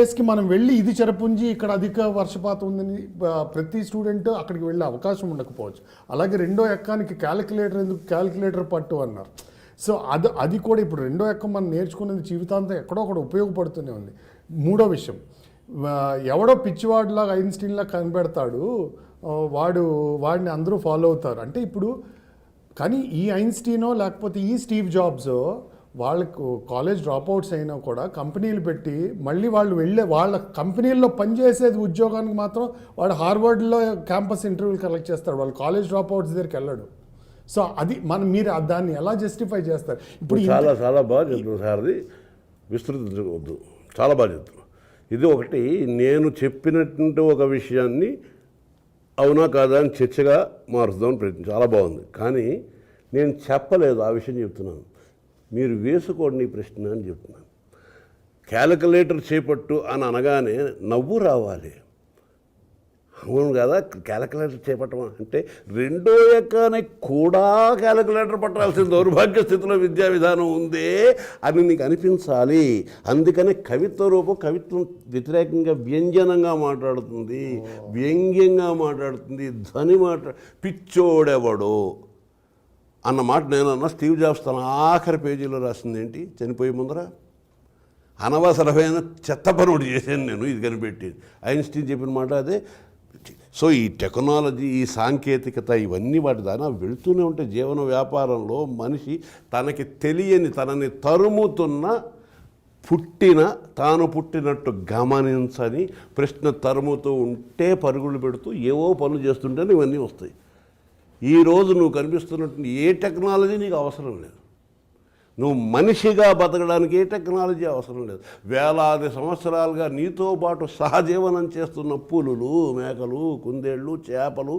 ప్లేస్కి మనం వెళ్ళి ఇది చెరపుంజి ఇక్కడ అధిక వర్షపాతం ఉందని ప్రతి స్టూడెంట్ అక్కడికి వెళ్ళే అవకాశం ఉండకపోవచ్చు. అలాగే రెండో ఎక్కానికి క్యాలిక్యులేటర్ ఎందుకు, క్యాలిక్యులేటర్ పట్టు అన్నారు. సో అది కూడా ఇప్పుడు రెండో ఎక్కం మనం నేర్చుకునేది జీవితాంతం ఎక్కడో ఒకటి ఉపయోగపడుతూనే ఉంది. మూడో విషయం, ఎవడో పిచ్చివాడిలాగా ఐన్స్టీన్లా కనిపెడతాడు, వాడిని అందరూ ఫాలో అవుతారు అంటే ఇప్పుడు. కానీ ఈ ఐన్స్టీనో లేకపోతే ఈ స్టీవ్ జాబ్సో వాళ్ళకు కాలేజ్ డ్రాప్అవుట్స్ అయినా కూడా కంపెనీలు పెట్టి మళ్ళీ వాళ్ళు వాళ్ళ కంపెనీల్లో పనిచేసేది ఉద్యోగానికి మాత్రం వాడు హార్వర్డ్లో క్యాంపస్ ఇంటర్వ్యూలు కలెక్ట్ చేస్తాడు, వాళ్ళు కాలేజ్ డ్రాప్అవుట్స్ దగ్గరికి వెళ్ళాడు. సో అది మీరు దాన్ని ఎలా జస్టిఫై చేస్తారు? ఇప్పుడు చాలా చాలా బాగా చెప్తున్నాను సార్, అది విస్తృతించవద్దు, చాలా బాగా చెప్తున్నాను. ఇది ఒకటి, నేను చెప్పినటువంటి ఒక విషయాన్ని అవునా కాదా అని చర్చగా మారుద్దామని ప్రయత్నం, చాలా బాగుంది. కానీ నేను చెప్పలేదు ఆ విషయం చెప్తున్నాను, మీరు వేసుకోండి ఈ ప్రశ్న అని చెప్తున్నాను. క్యాలిక్యులేటర్ చేపట్టు అని అనగానే నవ్వు రావాలి. అవును కదా, క్యాలిక్యులేటర్ చేపట్టమా అంటే రెండో ఎక్కానికి కూడా క్యాలిక్యులేటర్ పట్టాల్సిన దౌర్భాగ్య స్థితిలో విద్యా విధానం ఉందే అని నీకు అనిపించాలి. అందుకనే కవిత్వ రూపం కవిత్వం వ్యతిరేకంగా వ్యంజనంగా మాట్లాడుతుంది, వ్యంగ్యంగా మాట్లాడుతుంది, ధ్వని పిచ్చోడెవడో అన్న మాట నేనన్నా. స్టీవ్ జాబ్స్ తన ఆఖరి పేజీలో రాసింది ఏంటి, చనిపోయే ముందర అనవసరమైన చెత్త పనుడు చేశాను నేను ఇది కనిపెట్టి. ఐన్స్టీన్ చెప్పిన మాట అదే. సో ఈ టెక్నాలజీ, ఈ సాంకేతికత, ఇవన్నీ వాటి దాని వెళుతూనే ఉంటే జీవన వ్యాపారంలో మనిషి తనకి తెలియని, తనని తరుముతున్న తాను పుట్టినట్టు గమనించని ప్రశ్న తరుముతూ ఉంటే పరుగులు పెడుతూ ఏవో పనులు చేస్తుంటేనే ఇవన్నీ వస్తాయి. ఈరోజు నువ్వు కనిపిస్తున్నట్టు ఏ టెక్నాలజీ నీకు అవసరం లేదు. నువ్వు మనిషిగా బతకడానికి ఏ టెక్నాలజీ అవసరం లేదు. వేలాది సంవత్సరాలుగా నీతో పాటు సహజీవనం చేస్తున్న పులులు, మేకలు, కుందేళ్ళు, చేపలు,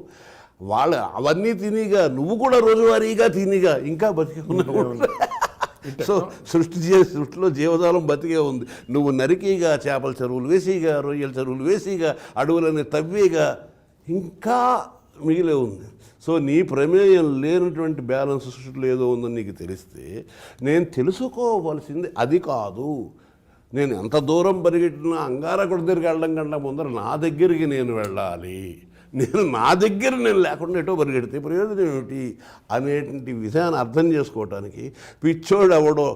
అవన్నీ తినిగా నువ్వు కూడా రోజువారీగా తినిగా ఇంకా బతికి ఉన్నావు. సో సృష్టిలో జీవజాలం బతికే ఉంది. నువ్వు నరికిగా, చేపల చెరువులు వేసిగా, రొయ్యల చెరువులు వేసిగా, అడవులని తవ్విగా ఇంకా మిగిలే ఉంది. సో నీ ప్రమేయం లేనటువంటి బ్యాలెన్స్ సృష్టిలో ఏదో ఉందని నీకు తెలిస్తే నేను తెలుసుకోవలసింది అది కాదు. నేను ఎంత దూరం పరిగెట్టినా అంగారకుడి దగ్గరికి వెళ్ళడం కంటే ముందర నా దగ్గరికి నేను వెళ్ళాలి. నా దగ్గర నేను లేకుండా ఎటో పరిగెడితే ప్రయోజనం ఏమిటి అనేటువంటి విధాన్ని అర్థం చేసుకోవటానికి పిచ్చోడు ఎవడో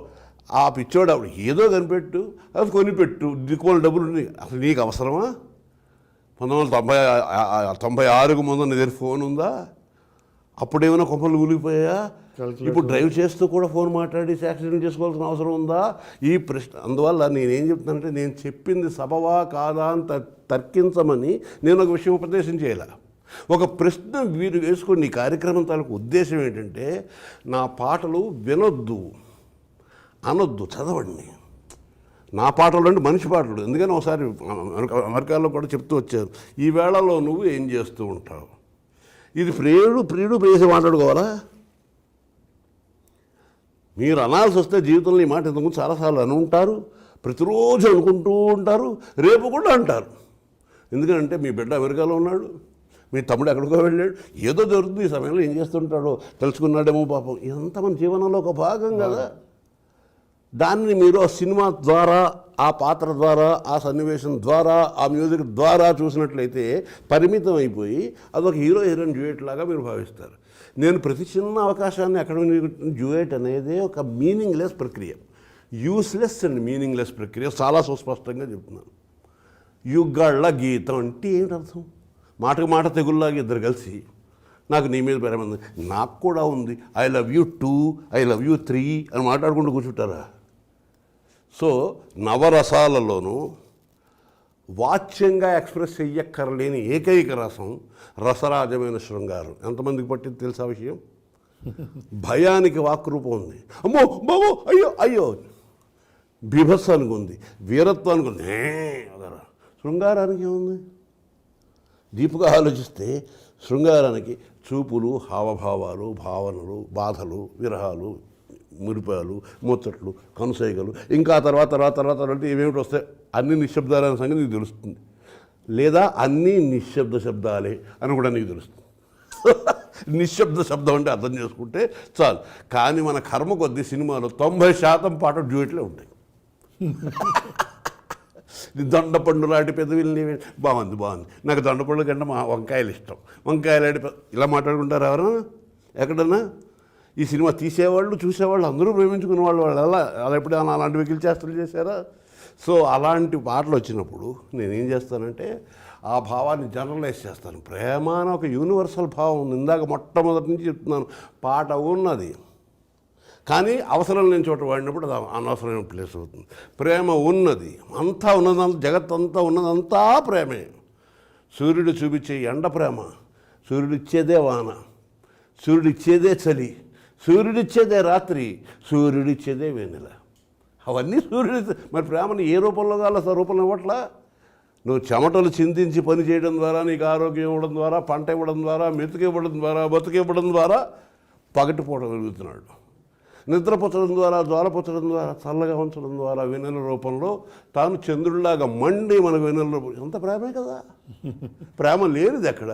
ఏదో కనిపెట్టు, అది కొనిపెట్టు, దిక్కుమల డబ్బులు అసలు నీకు అవసరమా? 1996కు ముందు నీ దగ్గర ఫోన్ ఉందా? అప్పుడేమైనా కొమ్మలు కూలిపోయా? ఇప్పుడు డ్రైవ్ చేస్తూ కూడా ఫోన్ మాట్లాడి యాక్సిడెంట్ చేసుకోవాల్సిన అవసరం ఉందా? ఈ ప్రశ్న. అందువల్ల నేనేం చెప్తున్నానంటే, నేను చెప్పింది సబవా కాదా అని తర్కించమని నేను ఒక విషయం ఉపదేశం చేయాల. ఒక ప్రశ్న వీరు వేసుకుని ఈ కార్యక్రమం తాలూకు ఉద్దేశం ఏంటంటే, నా పాటలు వినొద్దు, అనొద్దు, చదవండి. నా పాటలు అంటే మనిషి పాటలు. ఎందుకని ఒకసారి అమెరికాలో కూడా చెప్తూ వచ్చారు, ఈ వేళలో నువ్వు ఏం చేస్తూ ఉంటావు? ఇది ప్రియుడు ప్రేసి మాట్లాడుకోవాలా? మీరు అనాల్సి వస్తే జీవితంలో ఈ మాట ఇంతకుముందు చాలాసార్లు అని ఉంటారు, ప్రతిరోజు అనుకుంటూ ఉంటారు, రేపు కూడా అంటారు. ఎందుకంటే మీ బిడ్డ అమెరికాలో ఉన్నాడు, మీ తమ్ముడు ఎక్కడికో వెళ్ళాడు, ఏదో జరుగుతుంది, ఈ సమయంలో ఏం చేస్తుంటాడో తెలుసుకున్నాడేమో పాపం. ఇదంతా మన జీవనంలో ఒక భాగం కదా. దాన్ని మీరు ఆ సినిమా ద్వారా, ఆ పాత్ర ద్వారా, ఆ సన్నివేశం ద్వారా, ఆ మ్యూజిక్ ద్వారా చూసినట్లయితే పరిమితం అయిపోయి అదొక హీరో హీరోయిన్ డ్యూయెట్ లాగా మీరు భావిస్తారు. నేను ప్రతి చిన్న అవకాశాన్ని అకాడమిక్ డ్యూయెట్ అనేది ఒక మీనింగ్లెస్ ప్రక్రియ, యూస్లెస్ అండ్ మీనింగ్లెస్ ప్రక్రియ. చాలా సుస్పష్టంగా చెప్తున్నాను. యుగాళ్ళ గీతం అంటే ఏమిటి అర్థం? మాటకు మాట తెగుల్లాగా ఇద్దరు కలిసి నాకు నీ మీద ప్రేమ ఉంది, నాకు కూడా ఉంది, I love you 2, I love you 3 అని మాట్లాడుకుంటూ కూర్చుంటారా? సో నవరసాలలోనూ వాచ్యంగా ఎక్స్ప్రెస్ చెయ్యక్కర్లేని ఏకైక రసం రసరాజమైన శృంగారం. ఎంతమందికి పట్టింది తెలుసా విషయం? భయానికి వాక్రూపం ఉంది, అమ్మో బాబో అయ్యో అయ్యో, బీభత్సానికి ఉంది, వీరత్వానికి ఉంది, శృంగారానికి ఏముంది? డీప్గా ఆలోచిస్తే శృంగారానికి చూపులు, హావభావాలు, భావనలు, బాధలు, విరహాలు, మురిపాలు, ముచ్చట్లు, కనుసైగలు, ఇంకా తర్వాత అంటే ఏమేమిటి వస్తాయి, అన్ని నిశ్శబ్దాలనే సంగతి నీకు తెలుస్తుంది. లేదా అన్నీ నిశ్శబ్ద శబ్దాలే అని కూడా నీకు తెలుస్తుంది. నిశ్శబ్ద శబ్దం అంటే అర్థం చేసుకుంటే చాలు. కానీ మన కర్మ కొద్దీ సినిమాలో 90% పాట డ్యూయెట్లే ఉంటాయి. దొండపండు లాంటి పెదవిల్ని బాగుంది నాకు దొండపండు కంటే మా వంకాయలు ఇష్టం, వంకాయలాంటి ఇలా మాట్లాడుకుంటారు ఎవరు ఎక్కడన్నా? ఈ సినిమా తీసేవాళ్ళు చూసేవాళ్ళు అందరూ ప్రేమించుకునే వాళ్ళు అలా ఎప్పుడైనా అలాంటి వెకిలి చేష్టలు చేశారా? సో అలాంటి పాటలు వచ్చినప్పుడు నేనేం చేస్తానంటే ఆ భావాన్ని జనరలైజ్ చేస్తాను. ప్రేమ అని ఒక యూనివర్సల్ భావం ఉంది. ఇందాక మొట్టమొదటి నుంచి చెప్తున్నాను, పాట ఉన్నది కానీ అవసరం లేని చోట వాడినప్పుడు అది అనవసరమైన ప్లేస్ అవుతుంది. ప్రేమ ఉన్నది, అంతా ఉన్నదంతా, జగత్తంతా ఉన్నదంతా ప్రేమే. సూర్యుడు చూపించే ఎండ ప్రేమ, సూర్యుడిచ్చేదే వాన, సూర్యుడిచ్చేదే చలి, సూర్యుడిచ్చేదే రాత్రి, సూర్యుడిచ్చేదే వెన్నెల. అవన్నీ సూర్యుడి. మరి ప్రేమను ఏ రూపంలో కావాలో రూపంలో ఇవ్వట్లా. నువ్వు చెమటలు చిందించి పని చేయడం ద్వారా, నీకు ఆరోగ్యం ఇవ్వడం ద్వారా, పంట ఇవ్వడం ద్వారా, మెతుకు ఇవ్వడం ద్వారా, బతుకు ఇవ్వడం ద్వారా పగటిపూట వెలుగుతున్నాడు. నిద్రపుచ్చడం ద్వారా, జ్వాలపుచ్చడం ద్వారా, చల్లగా ఉంచడం ద్వారా, వెన్నెల రూపంలో తాను చంద్రుడిలాగా మండి మనకు వెన్నెల రూపం. ఎంత ప్రేమే కదా. ప్రేమ లేనిది ఎక్కడ.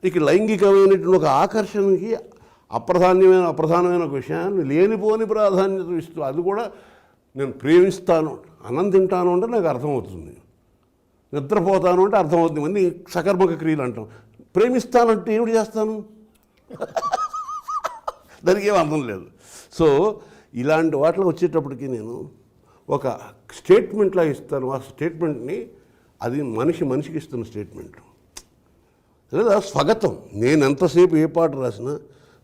ఇక లైంగికమైనటువంటి ఒక ఆకర్షణకి అప్రధానమైన ఒక విషయాన్ని లేనిపోని ప్రాధాన్యత ఇస్తూ, అది కూడా నేను ప్రేమిస్తాను, అన్నం తింటాను అంటే నాకు అర్థమవుతుంది, నిద్రపోతాను అంటే అర్థమవుతుంది. ఇవన్నీ సకర్మక క్రియలు అంటాం. ప్రేమిస్తానంటే ఏమిటి చేస్తాను? దానికి ఏం అర్థం లేదు. సో ఇలాంటి వాటిలో వచ్చేటప్పటికి నేను ఒక స్టేట్మెంట్లా ఇస్తాను. ఆ స్టేట్మెంట్ని అది మనిషికి ఇస్తున్న స్టేట్మెంట్ లేదా స్వాగతం. నేను ఎంతసేపు ఏ పాట రాసినా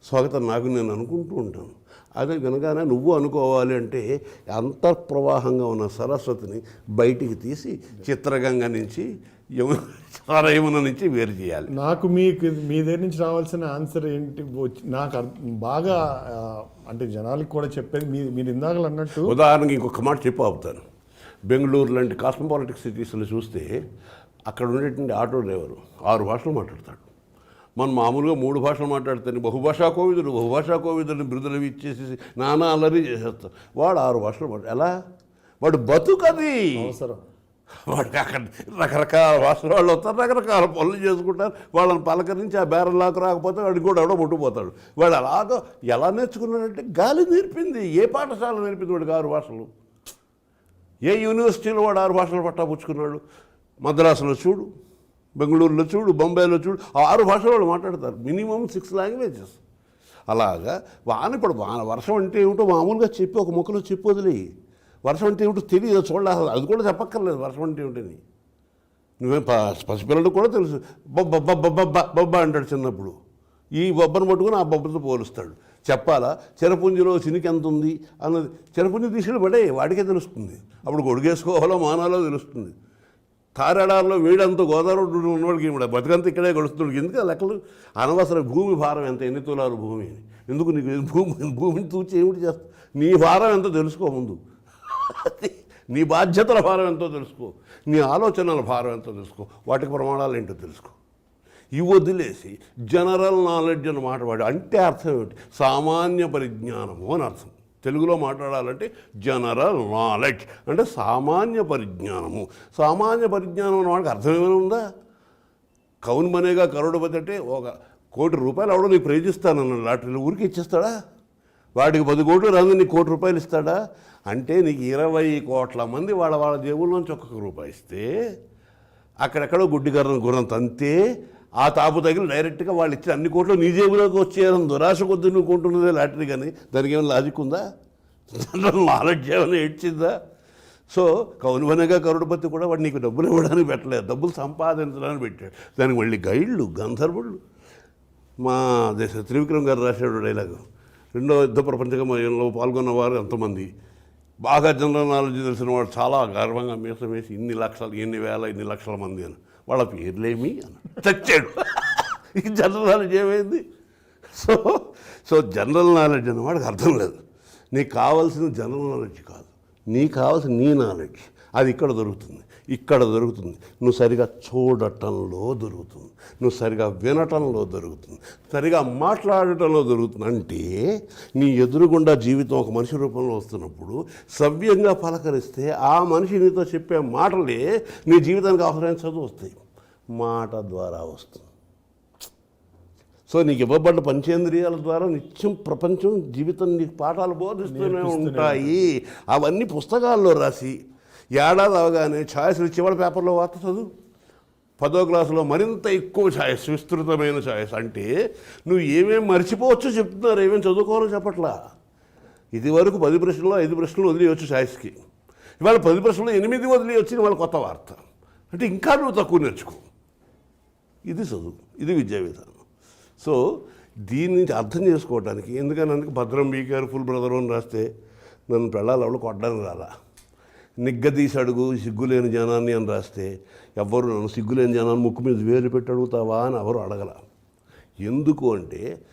స్వాగతం నాకు నేను అనుకుంటూ ఉంటాను. అదే వినగానే నువ్వు అనుకోవాలి అంటే అంతర్ప్రవాహంగా ఉన్న సరస్వతిని బయటికి తీసి చిత్రగంగ నుంచి యమున నుంచి వేరు చేయాలి. నాకు మీ దగ్గర నుంచి రావాల్సిన ఆన్సర్ ఏంటి నాకు బాగా అంటే జనాలకు కూడా చెప్పేది మీరు ఇందాక అన్నట్టు. ఉదాహరణకి ఇంకొక మాట చెప్పి ఆపుతాను. బెంగళూరు లాంటి కాస్మోపాలిటిక్ సిటీస్లో చూస్తే అక్కడ ఉండేటువంటి ఆటో డ్రైవరు 6 భాషలు మాట్లాడతాడు. మనం మామూలుగా 3 భాషలు మాట్లాడితే బహుభాషా కోవిదుని బిరుదులు ఇచ్చేసి నానా అల్లరి చేసేస్తాం. వాడు 6 భాషలు ఎలా? వాడు బతుకది అవసరం. వాడికి అక్కడ రకరకాల భాషల వాళ్ళు వస్తారు, రకరకాల పనులు చేసుకుంటారు. వాళ్ళని పలకరించి ఆ బేరలాకు రాకపోతే వాడికి కూడా ఎవడో ముట్టుకుపోతాడు. వాడు అలాగో ఎలా నేర్చుకున్నాడంటే గాలి నేర్పింది. ఏ పాఠశాల నేర్పింది వాడికి 6 భాషలు? ఏ యూనివర్సిటీలో వాడు 6 భాషలు పట్టాపుచ్చుకున్నాడు? మద్రాసులో చూడు, బెంగళూరులో చూడు, బొంబాయిలో చూడు, 6 భాషలు వాళ్ళు మాట్లాడతారు. Minimum 6 languages. అలాగా ఇప్పుడు వర్షం అంటే ఏమిటో మామూలుగా చెప్పి ఒక ముక్కలో చెప్పి వదిలి, వర్షం అంటే ఏమిటో తెలియదు, చూడాలి. అది కూడా చెప్పక్కర్లేదు వర్షం అంటే ఏమిటని. నువ్వే పసిపిల్లలకు కూడా తెలుసు. బొబ్బ అంటాడు చిన్నప్పుడు. ఈ బొబ్బను పట్టుకుని ఆ బొబ్బతో పోలుస్తాడు. చెప్పాలా? చెరపుంజిలో చినికి ఎంత ఉంది అన్నది చెరపుంజి తీసుకుని పడే వాడికే తెలుస్తుంది. అప్పుడు గొడుగేసుకోవాలో మానాలో తెలుస్తుంది. తారాడాల్లో వీడంతా గోదావరి ఉన్నవాడికి బతుకంతా ఇక్కడే గడుస్తున్నాడు. ఎందుకు లెక్కలు? అనవసరం. భూమి భారం ఎంత, ఎన్ని తులాలు భూమి, ఎందుకు నీకు భూమిని తూచి ఏమిటి చేస్తా? నీ భారం ఎంతో తెలుసుకో ముందు. నీ బాధ్యతల భారం ఎంతో తెలుసుకో, నీ ఆలోచనల భారం ఎంతో తెలుసుకో, వాటికి ప్రమాణాలు ఏంటో తెలుసుకో. ఇవి వదిలేసి జనరల్ నాలెడ్జ్ అని మాట్లాడు అంటే అర్థం ఏమిటి? సామాన్య పరిజ్ఞానము అని అర్థం. తెలుగులో మాట్లాడాలంటే జనరల్ నాలెడ్జ్ అంటే సామాన్య పరిజ్ఞానము. సామాన్య పరిజ్ఞానం అన్న వాడికి అర్థం ఏమైనా ఉందా? కౌన్ బనేగా కరోడుపతి అంటే 1 కోటి రూపాయలు అవడం నీకు ప్రేజిస్తానన్న లాటరీలో ఊరికి ఇచ్చేస్తాడా? వాడికి 10 కోట్లు రాదు, నీకు 1 కోటి రూపాయలు ఇస్తాడా? అంటే నీకు 20 కోట్ల మంది వాళ్ళ జేబుల్లోంచి 1 రూపాయి ఇస్తే అక్కడెక్కడో గుర్రం తంతే ఆ తాపు తగిలి డైరెక్ట్గా వాళ్ళు ఇచ్చిన అన్ని కోట్లు నీ జేబులోకి వచ్చేయాలని దురాశ కొద్ది నువ్వు కొంటున్నదే లాటరీ. కానీ దానికి ఏమైనా లాజిక్ ఉందా? జనరల్ నాలెడ్జ్ ఏమైనా ఏడ్చిందా? సో కౌన్వనగా కరుడుపతి కూడా వాడు నీకు డబ్బులు ఇవ్వడానికి పెట్టలేదు, డబ్బులు సంపాదించడానికి పెట్టాడు. దానికి మళ్ళీ గైడ్లు, గంధర్వులు. మా త్రివిక్రమ్ గారు రాశాడు డైలాగు, 2వ యుద్ధ ప్రపంచంలో పాల్గొన్న వారు ఎంతమంది, బాగా జనరల్ నాలెడ్జ్ తెలిసిన వాడు చాలా గర్వంగా మీసం వేసి ఇన్ని లక్షల మంది అని. వాళ్ళ పేర్లేమి అని చచ్చాడు. ఈ జనరల్ నాలెడ్జ్ ఏమైంది? సో జనరల్ నాలెడ్జ్ అన్న వాడికి అర్థం లేదు. నీకు కావాల్సిన జనరల్ నాలెడ్జ్ కాదు, నీకు కావాల్సిన నీ నాలెడ్జ్. అది ఇక్కడ దొరుకుతుంది. నువ్వు సరిగా చూడటంలో దొరుకుతుంది, నువ్వు సరిగా వినటంలో దొరుకుతుంది, సరిగా మాట్లాడటంలో దొరుకుతుంది. అంటే నీ ఎదురుగుండా జీవితం ఒక మనిషి రూపంలో వస్తున్నప్పుడు సవ్యంగా పలకరిస్తే ఆ మనిషి నీతో చెప్పే మాటలే నీ జీవితానికి అవసరమైన చదువు వస్తాయి. మాట ద్వారా వస్తుంది. సో నీకు ఇవ్వబడ్డ పంచేంద్రియాల ద్వారా నిత్యం ప్రపంచం జీవితం నీకు పాఠాలు బోధిస్తూనే ఉంటాయి. అవన్నీ పుస్తకాల్లో రాసి ఏడాది అవగానే ఛాయిస్లు ఇచ్చేవాడు పేపర్లో వార్త చదువు. 10వ క్లాసులో మరింత ఎక్కువ ఛాయిస్, విస్తృతమైన ఛాయిస్. అంటే నువ్వు ఏమేమి మర్చిపోవచ్చో చెప్తున్నారు, ఏమేమి చదువుకోవాలో చెప్పట్లా. ఇది వరకు 10 ప్రశ్నలు 5 ప్రశ్నలు వదిలేయచ్చు ఛాయిస్కి. ఇవాళ 10 ప్రశ్నలు 8 వదిలేయచ్చు, వాళ్ళ కొత్త వార్త. అంటే ఇంకా నువ్వు తక్కువ నేర్చుకో. ఇది చదువు, ఇది విద్యా విధానం. సో దీని నుంచి అర్థం చేసుకోవడానికి, ఎందుకని అందుకు భద్రం బీ కేర్ఫుల్ బ్రదర్ అని రాస్తే నన్ను పెళ్ళాలి ఎవరు కొట్టడానికి రాలా. నిగ్గదీసి అడుగు సిగ్గులేని జనాన్ని అని రాస్తే ఎవ్వరు నన్ను సిగ్గులేని జనాన్ని ముక్కు మీద వేలు పెట్టి అడుగుతావా అని ఎవరు అడగల. ఎందుకు అంటే